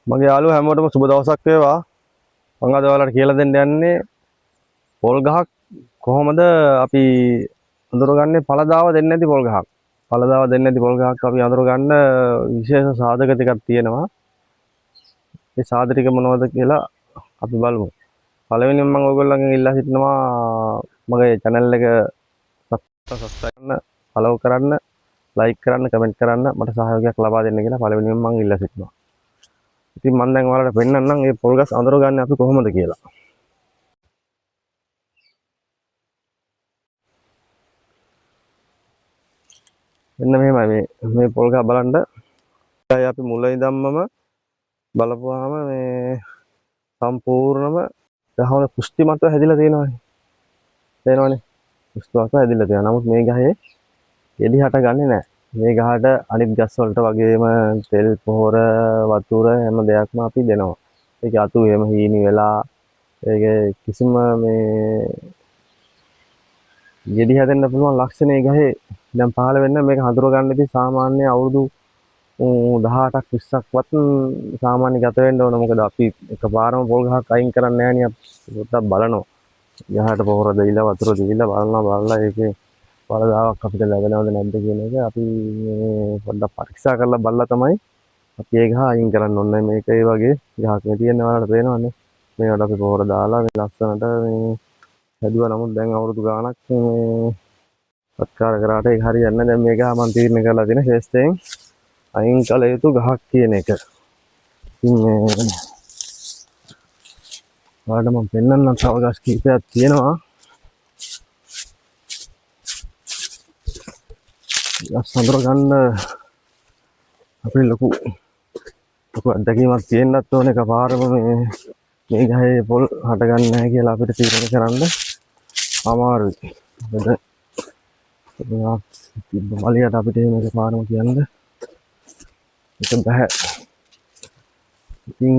මගේ යාළුවෝ හැමෝටම සුබ දවසක් වේවා. මම අද ඔයාලට කියලා දෙන්න යන්නේ පොල් ගහක් කොහොමද අපි අඳුරගන්නේ පළදාව දෙන්නේ නැති පොල් ගහක්. පළදාව දෙන්නේ නැති පොල් ගහක් අපි අඳුරගන්න විශේෂ සාධක ටිකක් තියෙනවා. මේ සාධක ටික මොනවද කියලා අපි බලමු. පළවෙනියෙන් මම ඔයගොල්ලන්ගෙන් ඉල්ලා සිටිනවා මගේ channel එක subscribe කරන්න, follow කරන්න, like කරන්න, comment කරන්න මට සහයෝගයක් ලබා දෙන්න කියලා පළවෙනියෙන් මම ඉල්ලා සිටිනවා. ඉතින් මම දැන් ඔයාලට පෙන්නන්නම් මේ පොල් ගස් අඳුරගන්නේ අපි කොහොමද කියලා. මෙන්න මෙහෙමයි මේ පොල් ගහ බලන්න. අපි මුල ඉඳන්මම බලපුවාම මේ සම්පූර්ණම ගහවල පුෂ්ටිමත්ව හැදිලා තියෙනවානේ. තේරෙනවනේ. පුෂ්ටිමත්ව හැදිලා තියෙනවා. නමුත් මේ ගහේ එළි හට ගන්නෙ නැහැ. මේ ගහට අනිත් ගස් වලට වගේම තෙල් පොහොර වතුර හැම දෙයක්ම අපි දෙනවා. ඒක අතු එහෙම හීනි වෙලා ඒකේ කිසිම මේ ගෙඩි හැදෙන්න පුළුවන් ලක්ෂණ ඒ ගහේ දැන් පහළ වෙන්න මේක හඳුර ගන්න ඉතින් සාමාන්‍ය අවුරුදු 18ක් 20ක්වත් සාමාන්‍ය ගත වෙන්න ඕන. මොකද අපි එකපාරම පොල් ගහක් අයින් කරන්නේ නැහැ නේ. අපි පොඩ්ඩක් බලනවා. ගහට පොහොර දෙයිලා වතුර දීලා බලලා ඒකේ පළදාවක් අපිට ලැබෙනවද නැද්ද කියන එක අපි මේ පොඩ්ඩක් පරීක්ෂා කරලා බලලා තමයි අපි ඒ ගහ අයින් කරන්න ඕනේ. මේක ඒ වගේ ගහක් මේ තියෙන ඔයාලට පේනවනේ. මේකට අපි පොහොර දාලා මේ ලස්සනට මේ හැදුවා. නමුත් දැන් අවුරුදු ගාණක් මේ සත්කාර කරාට ඒක හරියන්නේ නැහැ. දැන් මේ ගහ මම තීරණය කරලා තියෙන ශේෂ්ඨයෙන් අයින් කළ යුතු ගහක් කියන එක. ඉතින් මේ ඔයාලට මම පෙන්නන්නම් තව ගස් කීපයක් තියෙනවා. ගස් අඳුර ගන්න අපේ ලොකු අත්දැකීමක් තියෙන්නත් ඕනේ. එකපාරම මේ ගහේ පොල් හට ගන්න නැහැ කියලා අපිට තීරණය කරන්න අමාරුයි. මලියට අපිට මේක පාරම කියන්න ඒක බෑ. ඉතින්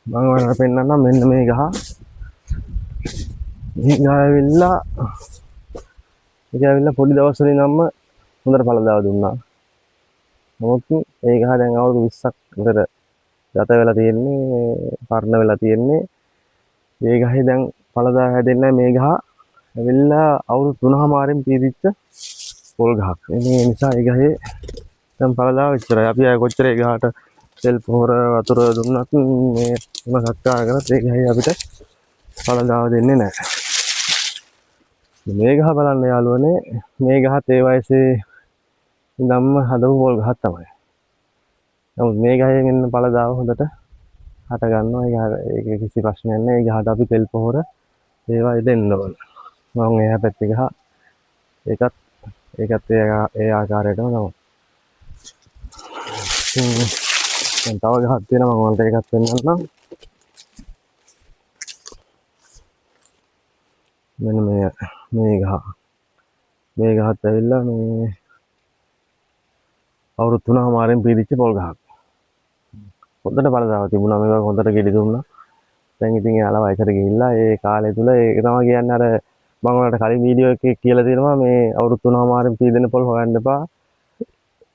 මම ඔයාලට පෙන්නන්නම් මෙන්න මේ ගහ. මේ ගහ ඇවිල්ලා පොඩි දවස් වලින් නම් හොඳට පළදාව දුන්නා. නමුත් ඒ ගහ දැන් අවුරුදු 20ක් විතර ගත වෙලා තියෙන්නේ, පරණ වෙලා තියෙන්නේ. මේ ගහේ දැන් පළදාව හැදෙන්නේ මේ ගහ ඇවිල්ලා අවුරුදු 3මාරින් පීදිච්ච පොල් ගහක්. ඒ නිසා ඒ ගහේ දැන් පළදාව ඉච්චරයි. අපි ආය කොච්චර ඒ ගහට තෙල් පොහොර වතුර දුන්නත් මේ සත්කාර කරත් ඒ ගහේ අපිට පළදාව දෙන්නේ නැහැ. මේ ගහ බලන්න යාළුවනේ, මේ ගහත් ඒ වයසේ ඉඳන්ම හදපු පොල් ගහක් තමයි. නමුත් මේ ගහේ මෙන්න පළදාව හොඳට හට ගන්නවා. ඒක කිසි ප්‍රශ්නයක් නැහැ. ඒ ගහට අපි තෙල් පොහොර ඒවා දෙන්න ඕන. මම එහා පැත්තේ ගහ ඒකත් ඒ ආකාරයටම තමයි. දැන් තව ගහක් තියෙනවා මම ඔයාලට ඒකත් පෙන්නන්නම්. මෙන්න මේ ගහ. මේ ගහත් ඇවිල්ලා මේ අවුරුදු 3මාරින් පීදිච්ච පොල් ගහක්. හොඳට පළදාව තිබුණා. මේක හොඳට ගෙඩි දුන්නා. දැන් ඉතින් යාළුවා වයසට ගිහිල්ලා ඒ කාලය තුල ඒක තමයි කියන්නේ අර මම ඔයාලට කලින් වීඩියෝ එකේ කියලා තියෙනවා මේ අවුරුදු 3මාරින් පීදෙන පොල් හොයන්න එපා.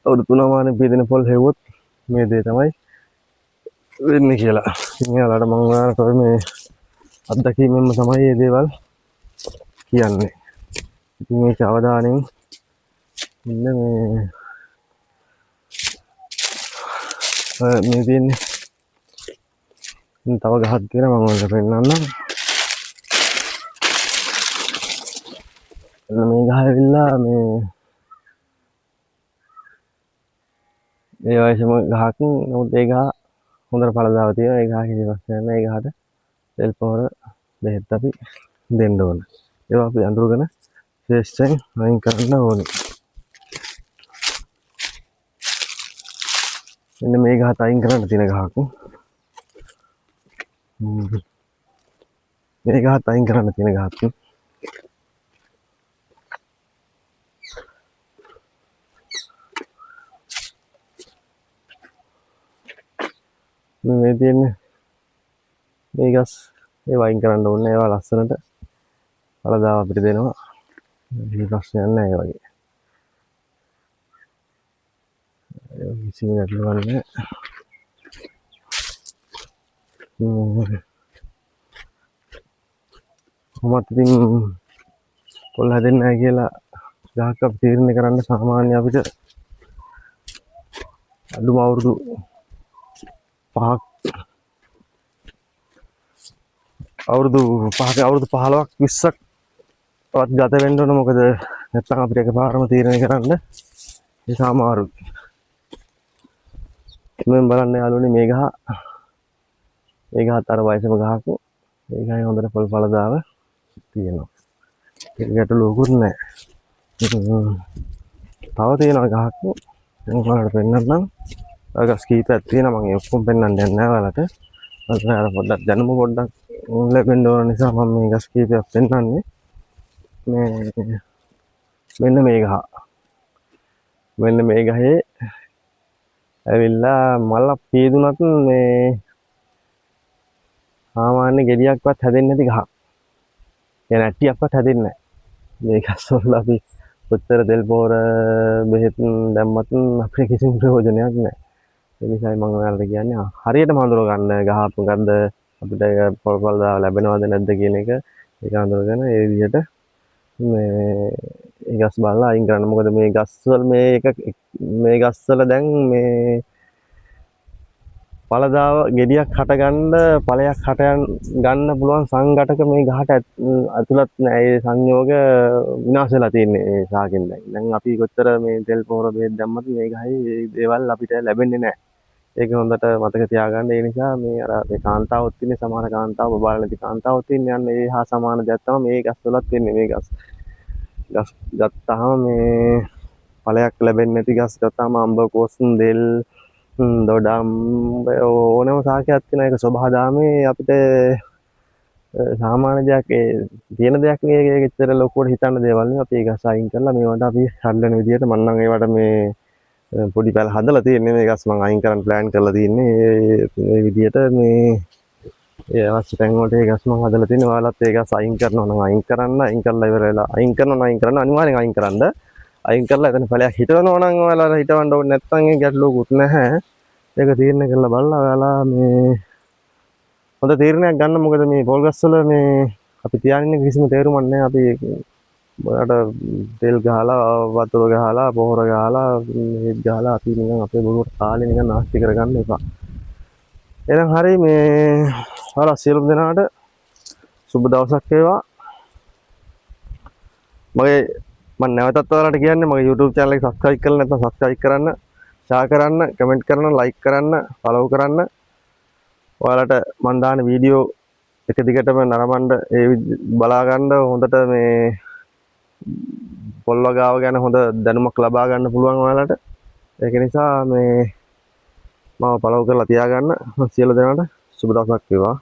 අවුරුදු 3මාරින් පීදෙන පොල් හෙව්වොත් මේ දේ තමයි වෙන්නේ කියලා. ඉතින් යාළුවාට මම ඔයාලට මේ අත්දැකීමෙන්ම තමයි මේ දේවල් කියන්නේ. ඉතින් මේක අවධානයෙන් ඉන්න මේ තියෙන්නේ. තව ගහක් තියෙනවා මම ඔයාලට පෙන්නන්නම්. මේ ගහ ඇවිල්ලා මේ වයසේම ගහක්. නමුත් ඒ ගහ හොඳට පළදාව තියෙනවා. ඒ ගහ කිසි ප්‍රශ්නයක් නැහැ. ඒ ගහට තෙල් පොහොර බෙහෙත් අපි දෙන්න ඕන. ඒවා අපි අඳුරගෙන ශේෂ්ඨයෙන් අයින් කරන්න ඕනේ. මෙන්න මේ ගහත් අයින් කරන්න තියෙන ගහක්. මේ ගහත් අයින් කරන්න තියෙන ගහක්. මේ තියෙන්නේ මේ ගස් ඒවා අයින් කරන්න ඕනේ. ඒවා ලස්සනට පළදාව අපිට දෙනවා. කිසි ප්‍රශ්නයක් නැහැ. ඒ වගේ කිසිම ගැටලුවක් නැහැ. කොහොමත් ඉතින් පොල් හැදෙන්නේ නැහැ කියලා ගහක් අපි තීරණය කරන්න සාමාන්‍ය අපිට අඩුම අවුරුදු 5ක් අවුරුදු 15ක් 20ක් වත් ගත වෙන්න ඕන. මොකද නැත්තම් අපිට එකපාරම තීරණය කරන්න ඒක අමාරුයි. මම බලන්න යාළුවනේ මේ ගහත් අර වයසම ගහක්. ඒ ගහේ හොඳට පොල් පළදාව තියෙනවා. ඒක ගැටලුවකුත් නැහැ. තව තියෙනවා ගහක්. මම ඔයාලට පෙන්නන්නම්. ගස් කීපයක් තියෙනවා. මම ඒ ඔක්කොම පෙන්නන්න යන්නේ නැහැ ඔයාලට. ඔයාලා පොඩ්ඩක් දැනුම පොඩ්ඩක් ලැබෙන්න ඕන නිසා මම මේ ගස් කීපයක් පෙන්නන්නේ. මෙන්න මේ ගහ. මෙන්න මේ ගහේ ඇවිල්ලා මලක් පීදුනත් මේ සාමාන්‍ය ගෙඩියක්වත් හැදෙන්නේ නැති ගහක්. يعني ඇට්ටියක්වත් හැදෙන්නේ නැහැ. මේ ගස්වල අපි උත්තර තෙල් පොර බෙහෙත් දැම්මත් අපිට කිසිම ප්‍රයෝජනයක් නැහැ. ඒ නිසායි මම ඔයාලට කියන්නේ හරියටම හඳුන ගන්න ගහ මොකද්ද අපිට පොල් දාලා ලැබෙනවද නැද්ද කියන එක ඒක හඳුනගෙන ඒ විදිහට මේ ගස් බලලා අයින් කරන්න. මොකද මේ ගස්වල මේ ගස්වල දැන් මේ පළදාව ගෙඩියක් හටගන්න ඵලයක් හට ගන්න පුළුවන් සංඝටක මේ ගහට ඇතුළත් නෑ. ඒ සංයෝග විනාශ වෙලා තියෙන්නේ මේ සාකෙන් දැන්. දැන් අපි කොච්චර මේ තෙල් පොහොර බෙහෙත් දැම්මත් මේ ගහේ මේ දේවල් අපිට ලැබෙන්නේ නෑ. ඒක හොඳට මතක තියාගන්න. ඒ නිසා මේ අර මේ කාන්තාවොත් ඉන්නේ සමහර කාන්තාව බබාලා නැති කාන්තාවොත් ඉන්නේ යන්නේ ඒ හා සමාන දෙයක් තමයි මේ ගස් වලත් වෙන්නේ. මේ ගස් ගත්තාම මේ ඵලයක් ලැබෙන්නේ නැති ගස් ගත්තාම අඹ කොස් දෙල් දොඩම් ඕනම සාකයක් තියෙන එක සබහාදාමේ අපිට සාමාන්‍ය දෙයක් ඒ තියෙන දෙයක් නේ. ඒක එච්චර ලොකුවට හිතන්න දේවල් නෙවෙයි. අපි ගස් අයින් කරලා මේවට අපි හදන විදිහට මම නම් ඒවට මේ පොඩි පැල හදලා තියෙන්නේ. මේ ගස් මම අයින් කරන්න ප්ලෑන් කරලා තියෙන්නේ මේ විදිහට මේ ඒ අවශ්‍ය තැන් වලට ඒ ගස් මම හදලා තියෙනවා. ඔයාලත් ඒ ගස් අයින් කරනවා නම් අයින් කරන්න. අයින් කරලා ඉවර වෙලා අයින් කරන්න අනිවාර්යෙන් අයින් කරන්න. අයින් කරලා එතන ඵලයක් හිටවනවා නම් ඔයාලා හිටවන්න ඕනේ නැත්නම් ඒ ගැටලුවකුත් නැහැ. ඒක තීරණය කරලා බලලා ඔයාලා මේ හොඳ තීරණයක් ගන්න. මොකද මේ පොල් ගස් වල මේ අපි තියාගෙන කිසිම තේරුමක් නැහැ. අපි ඔයාලට තෙල් ගහලා වතුර ගහලා පොහොර ගහලා හෙත් ගහලා අපි නිකන් අපේ බොරුවට කාලේ නිකන් නාස්ති කරගන්න එපා. එහෙනම් හරි මේ ඔයාලා සියලුම දෙනාට සුබ දවසක් වේවා. මම නැවතත් ඔයාලට කියන්නේ මගේ YouTube channel එක subscribe කරලා නැත්නම් subscribe කරන්න, share කරන්න, comment කරන්න, like කරන්න, follow කරන්න. ඔයාලට මම දාන වීඩියෝ එක දිගටම නරඹන්න ඒ බලා ගන්න හොඳට මේ පොල් වගාව ගැන හොඳ දැනුමක් ලබා ගන්න පුළුවන් ඔයාලට. ඒක නිසා මේ මම follow කරලා තියාගන්න. සියලු දෙනාට සුබ දවසක් වේවා.